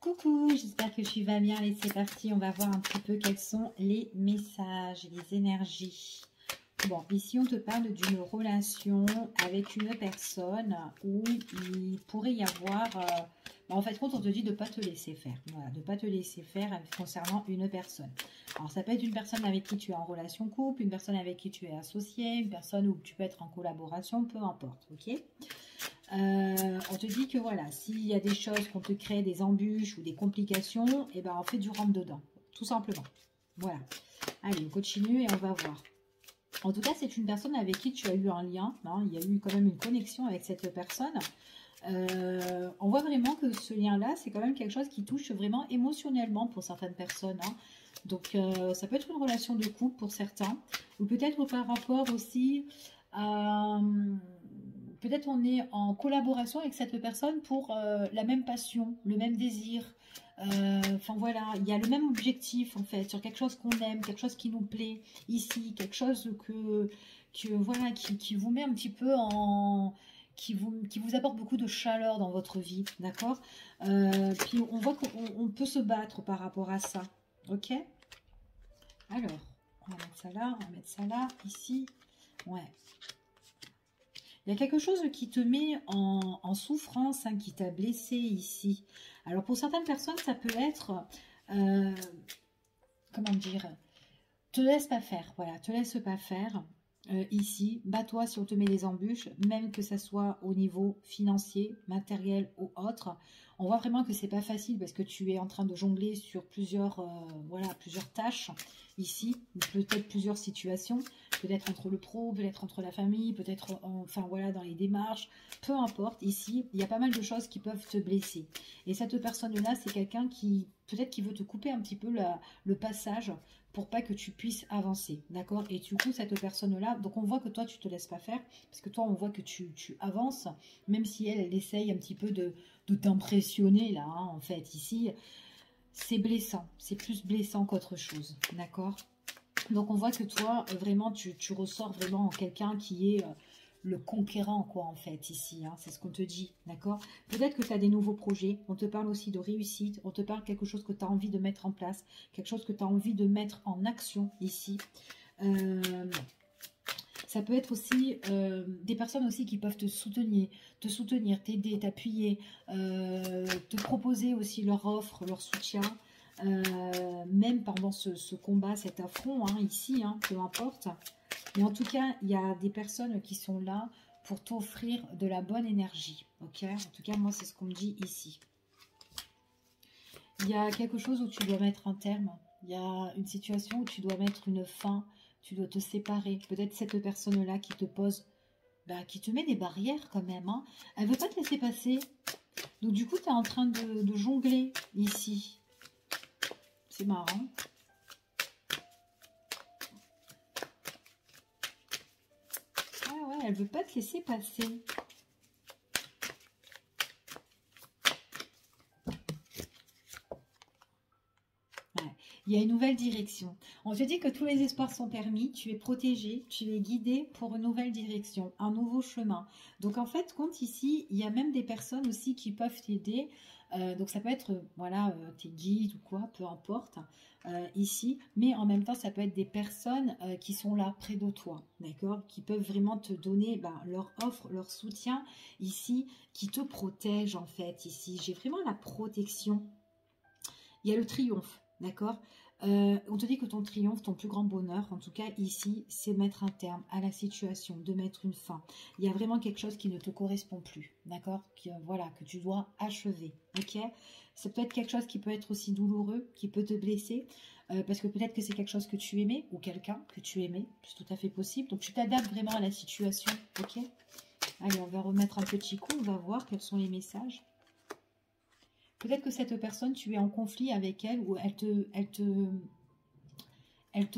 Coucou, j'espère que tu vas bien. Allez, c'est parti. On va voir un petit peu quels sont les messages, les énergies. Bon, ici, on te parle d'une relation avec une personne où il pourrait y avoir... en fait, quand on te dit de ne pas te laisser faire. Voilà, de ne pas te laisser faire concernant une personne. Alors, ça peut être une personne avec qui tu es en relation couple, une personne avec qui tu es associé, une personne où tu peux être en collaboration, peu importe, ok ? On te dit que voilà, s'il y a des choses qu'on te crée, des embûches ou des complications, et ben on fait du rentre dedans, tout simplement. Voilà. Allez, on continue et on va voir. En tout cas, c'est une personne avec qui tu as eu un lien. Hein, il y a eu quand même une connexion avec cette personne. On voit vraiment que ce lien-là, c'est quand même quelque chose qui touche vraiment émotionnellement pour certaines personnes. Hein. Donc, ça peut être une relation de couple pour certains. Ou peut-être par rapport aussi à... peut-être on est en collaboration avec cette personne pour la même passion, le même désir. Enfin voilà, il y a le même objectif en fait, sur quelque chose qu'on aime, quelque chose qui nous plaît ici, quelque chose voilà, qui vous met un petit peu en... qui vous apporte beaucoup de chaleur dans votre vie, d'accord. Puis on voit qu'on peut se battre par rapport à ça, ok. Alors, on va mettre ça là, ici, ouais. Il y a quelque chose qui te met en souffrance, hein, qui t'a blessé ici. Alors pour certaines personnes, ça peut être, comment dire, te laisse pas faire, voilà, te laisse pas faire. Ici, bats-toi si on te met des embûches, même que ça soit au niveau financier, matériel ou autre. On voit vraiment que c'est pas facile parce que tu es en train de jongler sur plusieurs, voilà, plusieurs tâches ici, peut-être plusieurs situations, peut-être entre le pro, peut-être entre la famille, peut-être, enfin voilà, dans les démarches, peu importe. Ici, il y a pas mal de choses qui peuvent te blesser. Et cette personne-là, c'est quelqu'un qui, peut-être qui veut te couper un petit peu le passage pour pas que tu puisses avancer, d'accord. Et du coup, cette personne-là, donc on voit que toi, tu te laisses pas faire, parce que toi, on voit que tu avances, même si elle essaye un petit peu de t'impressionner, là, hein, en fait, ici, c'est blessant, c'est plus blessant qu'autre chose, d'accord. Donc, on voit que toi, vraiment, tu ressors vraiment en quelqu'un qui est... le conquérant, quoi, en fait, ici, hein, c'est ce qu'on te dit, d'accord. Peut-être que tu as des nouveaux projets, on te parle aussi de réussite, on te parle quelque chose que tu as envie de mettre en place, quelque chose que tu as envie de mettre en action, ici. Ça peut être aussi des personnes aussi qui peuvent te soutenir, t'aider, t'appuyer, te proposer aussi leur offre, leur soutien, même pendant ce combat, cet affront, hein, ici, hein, peu importe. Mais en tout cas, il y a des personnes qui sont là pour t'offrir de la bonne énergie. Ok. En tout cas, moi, c'est ce qu'on me dit ici. Il y a quelque chose où tu dois mettre un terme. Il y a une situation où tu dois mettre une fin. Tu dois te séparer. Peut-être cette personne-là qui te pose, qui te met des barrières quand même. Hein. Elle ne veut pas te laisser passer. Donc du coup, tu es en train de jongler ici. C'est marrant. Elle veut pas te laisser passer. Ouais. Il y a une nouvelle direction. On te dit que tous les espoirs sont permis, tu es protégé, tu es guidé pour une nouvelle direction, un nouveau chemin. Donc en fait, compte ici, il y a même des personnes aussi qui peuvent t'aider. Donc ça peut être, voilà, tes guides ou quoi, peu importe, ici. Mais en même temps, ça peut être des personnes qui sont là près de toi, d'accord, qui peuvent vraiment te donner leur offre, leur soutien ici, qui te protège en fait ici. J'ai vraiment la protection. Il y a le triomphe, d'accord. On te dit que ton triomphe, ton plus grand bonheur, en tout cas ici, c'est mettre un terme à la situation, de mettre une fin. Il y a vraiment quelque chose qui ne te correspond plus, d'accord, voilà, que tu dois achever, ok. C'est peut-être quelque chose qui peut être aussi douloureux, qui peut te blesser, parce que peut-être que c'est quelque chose que tu aimais, ou quelqu'un que tu aimais, c'est tout à fait possible. Donc tu t'adaptes vraiment à la situation, ok. Allez, on va remettre un petit coup, on va voir quels sont les messages. Peut-être que cette personne, tu es en conflit avec elle ou elle te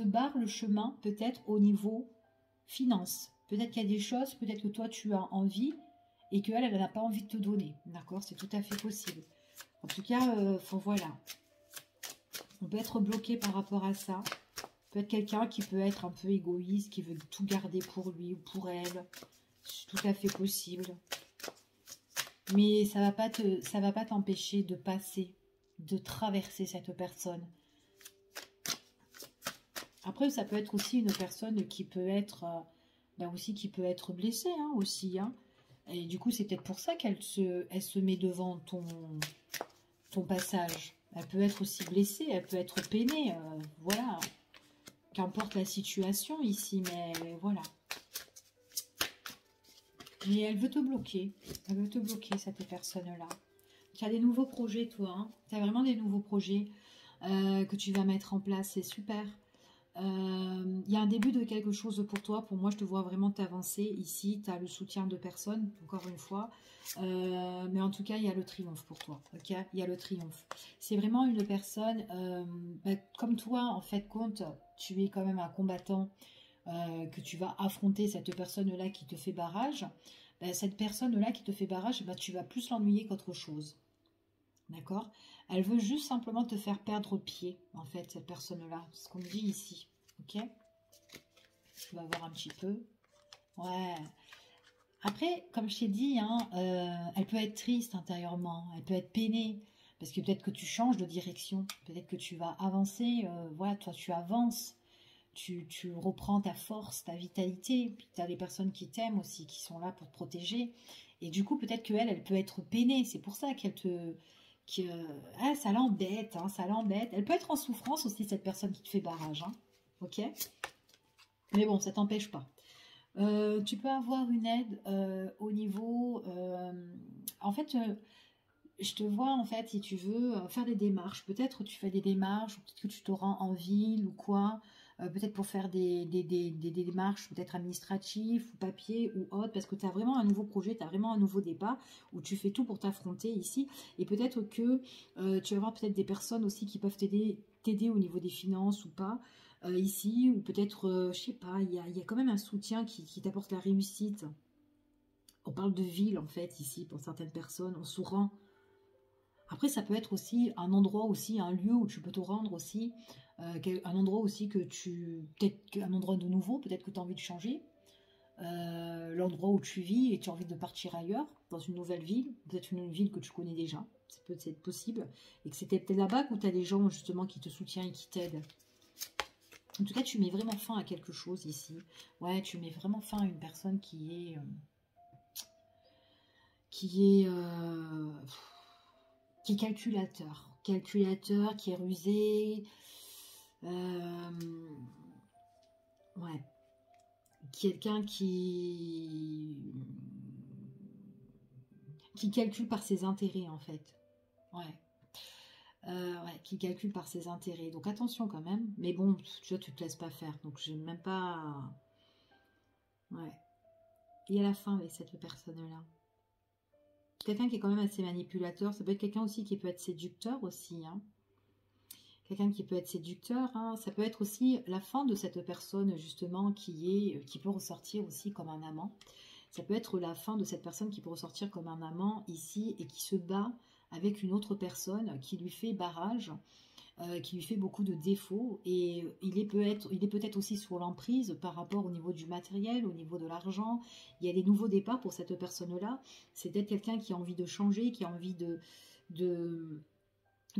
barre le chemin, peut-être au niveau finance. Peut-être qu'il y a des choses, peut-être que toi, tu as envie et qu'elle, elle n'a pas envie de te donner. D'accord, c'est tout à fait possible. En tout cas, voilà. On peut être bloqué par rapport à ça. Peut-être quelqu'un qui peut être un peu égoïste, qui veut tout garder pour lui ou pour elle. C'est tout à fait possible. Mais ça va pas t'empêcher de passer de traverser cette personne. Après, ça peut être aussi une personne qui peut être, qui peut être blessée, hein, aussi, hein. Et du coup, c'est peut-être pour ça qu'elle se met devant ton passage. Elle peut être aussi blessée, elle peut être peinée, voilà. Qu'importe la situation ici, mais voilà. Mais elle veut te bloquer. Elle veut te bloquer, cette personne-là. Tu as des nouveaux projets, toi. Hein. Tu as vraiment des nouveaux projets que tu vas mettre en place. C'est super. Il y a un début de quelque chose pour toi. Pour moi, je te vois vraiment t'avancer. Ici, tu as le soutien de personne, encore une fois. Mais en tout cas, il y a le triomphe pour toi. Ok, il y a le triomphe. C'est vraiment une personne, comme toi, en fait, compte, tu es quand même un combattant, que tu vas affronter cette personne-là qui te fait barrage. Cette personne-là qui te fait barrage, tu vas plus l'ennuyer qu'autre chose. D'accord? Elle veut juste simplement te faire perdre pied, en fait, cette personne-là. C'est ce qu'on me dit ici. Ok? Je vais voir un petit peu. Ouais. Après, comme je t'ai dit, hein, elle peut être triste intérieurement. Elle peut être peinée. Parce que peut-être que tu changes de direction. Peut-être que tu vas avancer. Voilà, toi, tu avances. Tu reprends ta force, ta vitalité. Puis tu as des personnes qui t'aiment aussi, qui sont là pour te protéger. Et du coup, peut-être qu'elle, elle peut être peinée. C'est pour ça qu'elle te... ça l'embête, hein, ça l'embête. Elle peut être en souffrance aussi, cette personne qui te fait barrage. Hein, ok? Mais bon, ça t'empêche pas. Tu peux avoir une aide au niveau... en fait, je te vois, en fait, si tu veux faire des démarches. Peut-être tu fais des démarches, peut-être que tu te rends en ville ou quoi. Peut-être pour faire des démarches, peut-être administratives ou papier ou autre, parce que tu as vraiment un nouveau projet, tu as vraiment un nouveau départ où tu fais tout pour t'affronter ici. Et peut-être que tu vas avoir peut-être des personnes aussi qui peuvent t'aider au niveau des finances ou pas. Ici, ou peut-être, je sais pas, il y a quand même un soutien qui t'apporte la réussite. On parle de ville, en fait, ici, pour certaines personnes, on se rend. Après, ça peut être aussi un endroit aussi, un lieu où tu peux te rendre aussi, un endroit aussi que peut-être un endroit de nouveau, peut-être que tu as envie de changer, l'endroit où tu vis et tu as envie de partir ailleurs, dans une nouvelle ville, peut-être une ville que tu connais déjà, ça peut être possible, et que c'était peut-être là-bas où tu as des gens justement qui te soutiennent et qui t'aident. En tout cas, tu mets vraiment fin à quelque chose ici. Ouais, tu mets vraiment fin à une personne qui est... qui est calculateur. Calculateur, qui est rusé. Ouais. Quelqu'un qui calcule par ses intérêts, en fait. Ouais. Ouais, qui calcule par ses intérêts. Donc attention quand même. Mais bon, tu vois, tu te laisses pas faire. Donc j'ai même pas... Ouais. Et à la fin avec cette personne-là. Quelqu'un qui est quand même assez manipulateur. Ça peut être quelqu'un aussi qui peut être séducteur aussi. Hein. Quelqu'un qui peut être séducteur. Hein. Ça peut être aussi la fin de cette personne justement qui peut ressortir aussi comme un amant. Ça peut être la fin de cette personne qui peut ressortir comme un amant ici et qui se bat avec une autre personne qui lui fait barrage, qui lui fait beaucoup de défauts. Et il est peut-être aussi sur l'emprise par rapport au niveau du matériel, au niveau de l'argent. Il y a des nouveaux départs pour cette personne-là. C'est peut-être quelqu'un qui a envie de changer, qui a envie de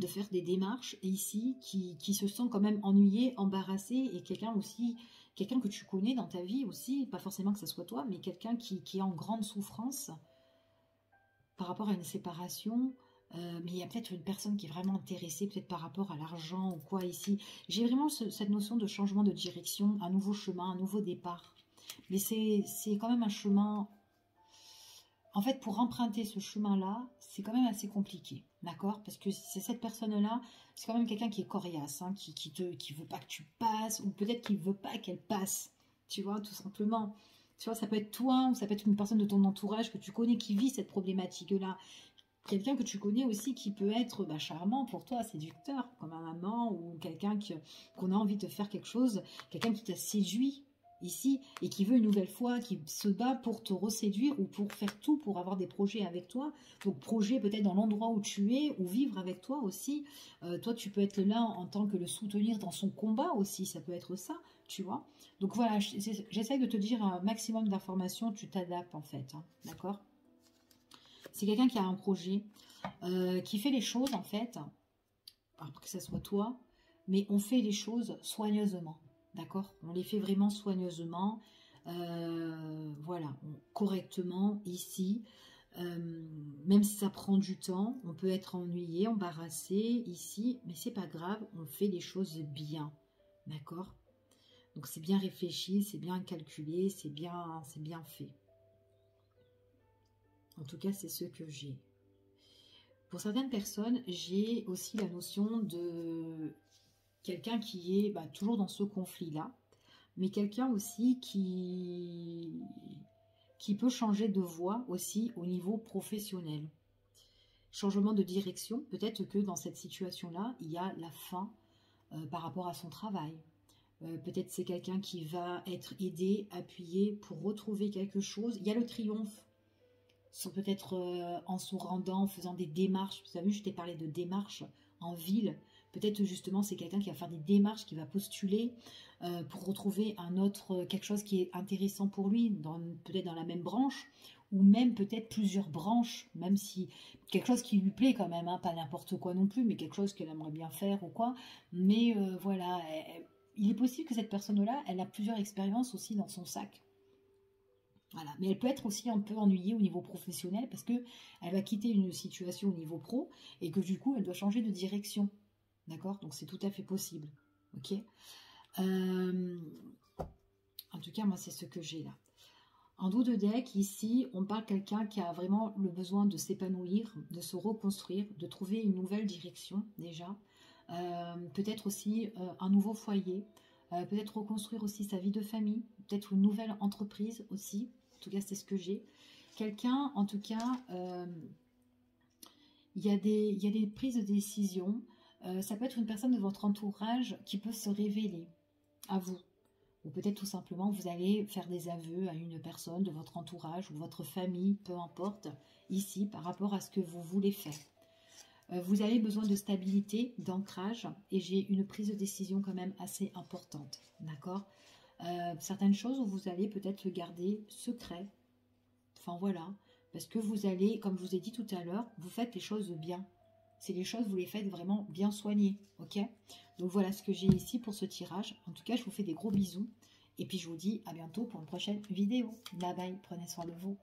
faire des démarches, et ici, qui se sent quand même ennuyé, embarrassé, et quelqu'un aussi, quelqu'un que tu connais dans ta vie aussi, pas forcément que ce soit toi, mais quelqu'un qui est en grande souffrance par rapport à une séparation, mais il y a peut-être une personne qui est vraiment intéressée, peut-être par rapport à l'argent ou quoi ici. J'ai vraiment cette notion de changement de direction, un nouveau chemin, un nouveau départ. Mais c'est quand même un chemin... En fait, pour emprunter ce chemin-là, c'est quand même assez compliqué, d'accord? Parce que c'est cette personne-là, c'est quand même quelqu'un qui est coriace, hein, qui veut pas que tu passes, ou peut-être qu'il veut pas qu'elle passe, tu vois, tout simplement. Tu vois, ça peut être toi, ou ça peut être une personne de ton entourage que tu connais qui vit cette problématique-là. Quelqu'un que tu connais aussi qui peut être charmant pour toi, séducteur, comme un amant, ou quelqu'un qu'on a envie de faire quelque chose, quelqu'un qui t'a séduit, ici, et qui veut une nouvelle fois, qui se bat pour te reséduire ou pour faire tout pour avoir des projets avec toi. Donc projet peut-être dans l'endroit où tu es, ou vivre avec toi aussi. Toi, tu peux être là en tant que le soutenir dans son combat aussi, ça peut être ça, tu vois. Donc voilà, j'essaye de te dire un maximum d'informations, tu t'adaptes en fait, hein, d'accord? C'est quelqu'un qui a un projet, qui fait les choses en fait, alors que ce soit toi, mais on fait les choses soigneusement, d'accord? On les fait vraiment soigneusement, voilà, correctement ici. Même si ça prend du temps, on peut être ennuyé, embarrassé ici, mais c'est pas grave, on fait les choses bien, d'accord? Donc c'est bien réfléchi, c'est bien calculé, c'est bien fait. En tout cas, c'est ce que j'ai. Pour certaines personnes, j'ai aussi la notion de quelqu'un qui est toujours dans ce conflit-là, mais quelqu'un aussi qui peut changer de voie aussi au niveau professionnel. Changement de direction, peut-être que dans cette situation-là, il y a la fin par rapport à son travail. Peut-être c'est quelqu'un qui va être aidé, appuyé pour retrouver quelque chose. Il y a le triomphe, peut-être en se rendant, en faisant des démarches. Vous avez vu, je t'ai parlé de démarches en ville. Peut-être justement c'est quelqu'un qui va faire des démarches, qui va postuler pour retrouver quelque chose qui est intéressant pour lui, peut-être dans la même branche, ou même peut-être plusieurs branches, même si quelque chose qui lui plaît quand même, hein, pas n'importe quoi non plus, mais quelque chose qu'elle aimerait bien faire ou quoi. Mais voilà, il est possible que cette personne-là, elle a plusieurs expériences aussi dans son sac. Voilà. Mais elle peut être aussi un peu ennuyée au niveau professionnel parce que elle va quitter une situation au niveau pro et que du coup elle doit changer de direction. D'accord? Donc c'est tout à fait possible. Ok? En tout cas, moi c'est ce que j'ai là. En dos de deck, ici, on parle de quelqu'un qui a vraiment le besoin de s'épanouir, de se reconstruire, de trouver une nouvelle direction déjà. Peut-être aussi un nouveau foyer, peut-être reconstruire aussi sa vie de famille, peut-être une nouvelle entreprise aussi. En tout cas, c'est ce que j'ai. Quelqu'un, en tout cas, il y a des prises de décision. Ça peut être une personne de votre entourage qui peut se révéler à vous. Ou peut-être tout simplement, vous allez faire des aveux à une personne de votre entourage ou votre famille, peu importe, ici, par rapport à ce que vous voulez faire. Vous avez besoin de stabilité, d'ancrage, et j'ai une prise de décision quand même assez importante, d'accord? Certaines choses où vous allez peut-être le garder secret, enfin voilà, parce que vous allez, comme je vous ai dit tout à l'heure, vous faites les choses bien. C'est les choses, vous les faites vraiment bien soignées, ok? Donc voilà ce que j'ai ici pour ce tirage. En tout cas, je vous fais des gros bisous. Et puis je vous dis à bientôt pour une prochaine vidéo. Bye bye, prenez soin de vous.